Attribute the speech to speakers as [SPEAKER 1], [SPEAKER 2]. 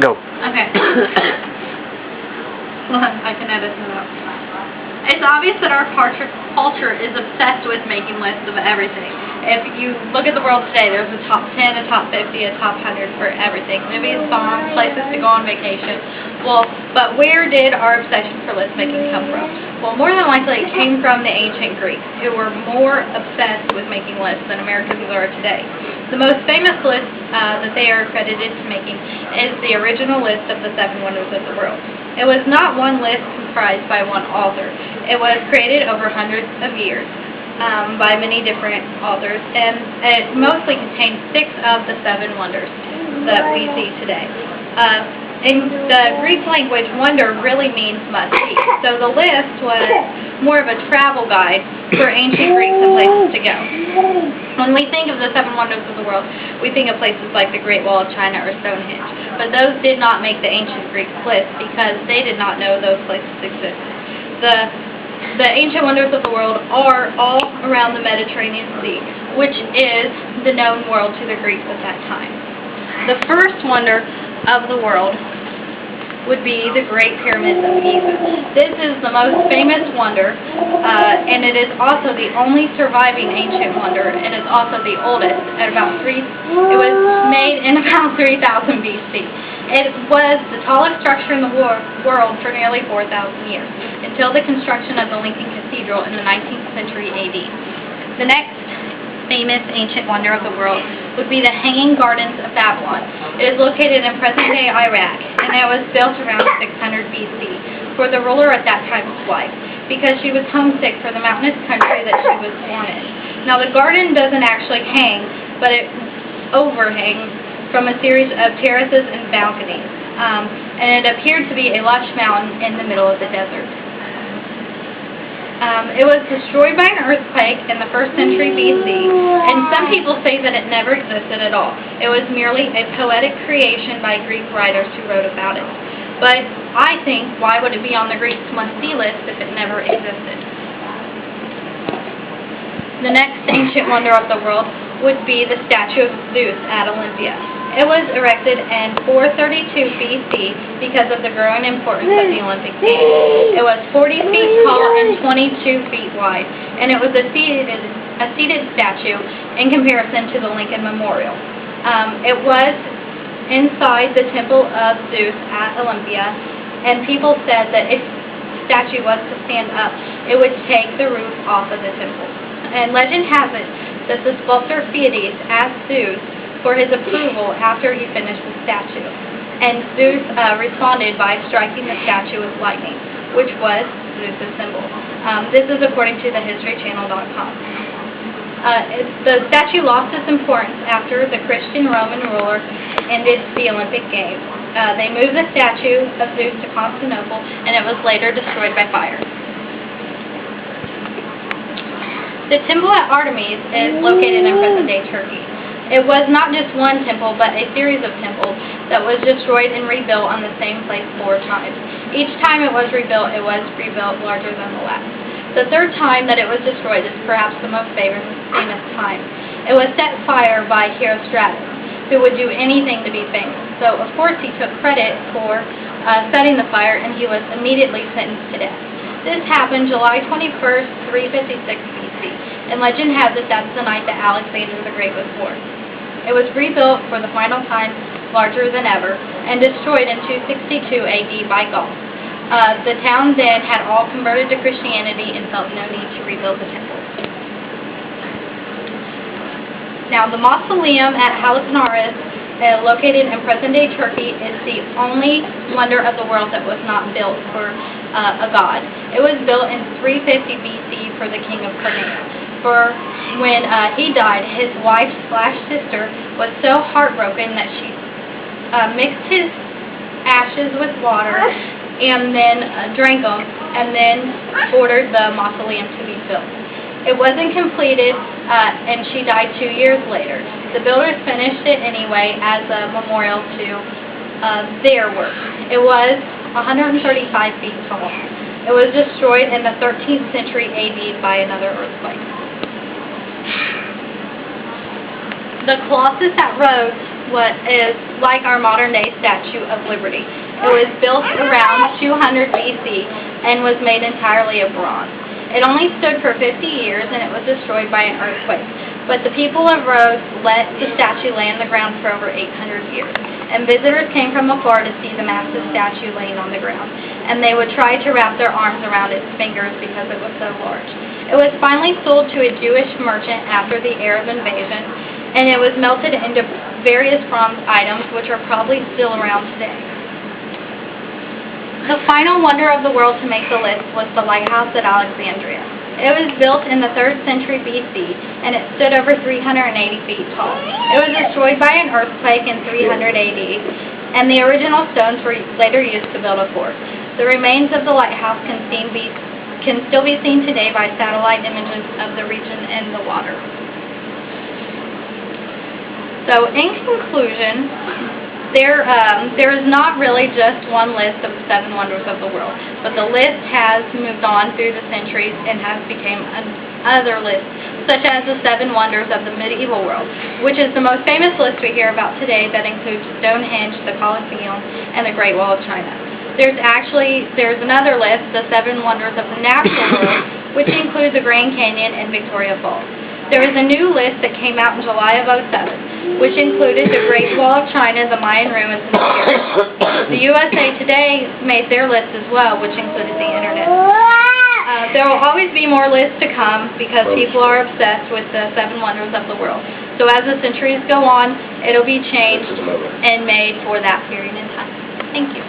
[SPEAKER 1] Go.
[SPEAKER 2] Okay. Hold on, I can edit it up. It's obvious that our culture is obsessed with making lists of everything. If you look at the world today, there's a top 10, a top 50, a top 100 for everything. Movies, songs, places to go on vacation. Well, but where did our obsession for list making come from? Well, more than likely it came from the ancient Greeks, who were more obsessed with making lists than Americans are today. The most famous list that they are credited to making is the original list of the 7 wonders of the world. It was not one list comprised by one author. It was created over hundreds of years by many different authors, and it mostly contained 6 of the 7 wonders that we see today. In the Greek language, wonder really means must see. So the list was more of a travel guide for ancient Greeks and places to go. When we think of the 7 wonders of the world, we think of places like the Great Wall of China or Stonehenge. But those did not make the ancient Greeks list because they did not know those places existed. The ancient wonders of the world are all around the Mediterranean Sea, which is the known world to the Greeks at that time. The first wonder of the world would be the Great Pyramids of Giza. This is the most famous wonder, and it is also the only surviving ancient wonder, and it's also the oldest at about it was made in about 3000 BC. It was the tallest structure in the world for nearly 4,000 years, until the construction of the Lincoln Cathedral in the 19th century AD. The next famous ancient wonder of the world would be the Hanging Gardens of Babylon. It is located in present-day Iraq, and it was built around 600 BC for the ruler at that time's wife, because she was homesick for the mountainous country that she was born in. Now, the garden doesn't actually hang, but it overhangs from a series of terraces and balconies, and it appeared to be a lush mountain in the middle of the desert. It was destroyed by an earthquake in the 1st century BC, and some people say that it never existed at all. It was merely a poetic creation by Greek writers who wrote about it. But I think, why would it be on the Greeks' must-see list if it never existed? The next ancient wonder of the world would be the statue of Zeus at Olympia. It was erected in 432 BC because of the growing importance of the Olympic Games. It was 40 feet tall and 22 feet wide, and it was a seated statue in comparison to the Lincoln Memorial. It was inside the Temple of Zeus at Olympia, and people said that if the statue was to stand up, it would take the roof off of the temple. And legend has it that the sculptor Phidias asked Zeus for his approval after he finished the statue, and Zeus responded by striking the statue with lightning, which was Zeus' symbol. This is according to thehistorychannel.com. The statue lost its importance after the Christian Roman ruler ended the Olympic Games. They moved the statue of Zeus to Constantinople, and it was later destroyed by fire. The temple at Artemis is located in present-day Turkey. It was not just one temple, but a series of temples that was destroyed and rebuilt on the same place 4 times. Each time it was rebuilt larger than the last. The 3rd time that it was destroyed is perhaps the most famous time. It was set fire by Herostratus, who would do anything to be famous. So, of course, he took credit for setting the fire, and he was immediately sentenced to death. This happened July 21st, 356 BC, and legend has it that's the night that Alexander the Great was born. It was rebuilt for the final time, larger than ever, and destroyed in 262 AD by Gauls. The town then had all converted to Christianity and felt no need to rebuild the temple. Now, the mausoleum at Halikarnassus, located in present-day Turkey, is the only wonder of the world that was not built for a god. It was built in 350 BC for the king of Carnea. For when he died, his wife/sister was so heartbroken that she mixed his ashes with water and then drank them, and then ordered the mausoleum to be built. It wasn't completed, and she died 2 years later. The builders finished it anyway as a memorial to their work. It was 135 feet tall. It was destroyed in the 13th century AD by another earthquake. The Colossus at Rhodes what is like our modern-day Statue of Liberty. It was built around 200 BC and was made entirely of bronze. It only stood for 50 years and it was destroyed by an earthquake. But the people of Rhodes let the statue lay on the ground for over 800 years. And visitors came from afar to see the massive statue laying on the ground. And they would try to wrap their arms around its fingers because it was so large. It was finally sold to a Jewish merchant after the Arab invasion, and it was melted into various bronze items which are probably still around today. The final wonder of the world to make the list was the lighthouse at Alexandria. It was built in the 3rd century BC, and it stood over 380 feet tall. It was destroyed by an earthquake in 300 AD, and the original stones were later used to build a fort. The remains of the lighthouse can still be seen today by satellite images of the region and the water. So, in conclusion, there is not really just one list of the 7 wonders of the world, but the list has moved on through the centuries and has become other lists, such as the 7 wonders of the medieval world, which is the most famous list we hear about today that includes Stonehenge, the Colosseum, and the Great Wall of China. There's another list, the 7 wonders of the natural world, which include the Grand Canyon and Victoria Falls. There is a new list that came out in July of 2007, which included the Great Wall of China, the Mayan ruins, and the pyramids. The USA Today made their list as well, which included the Internet. There will always be more lists to come because people are obsessed with the 7 wonders of the world. So as the centuries go on, it'll be changed and made for that period in time. Thank you.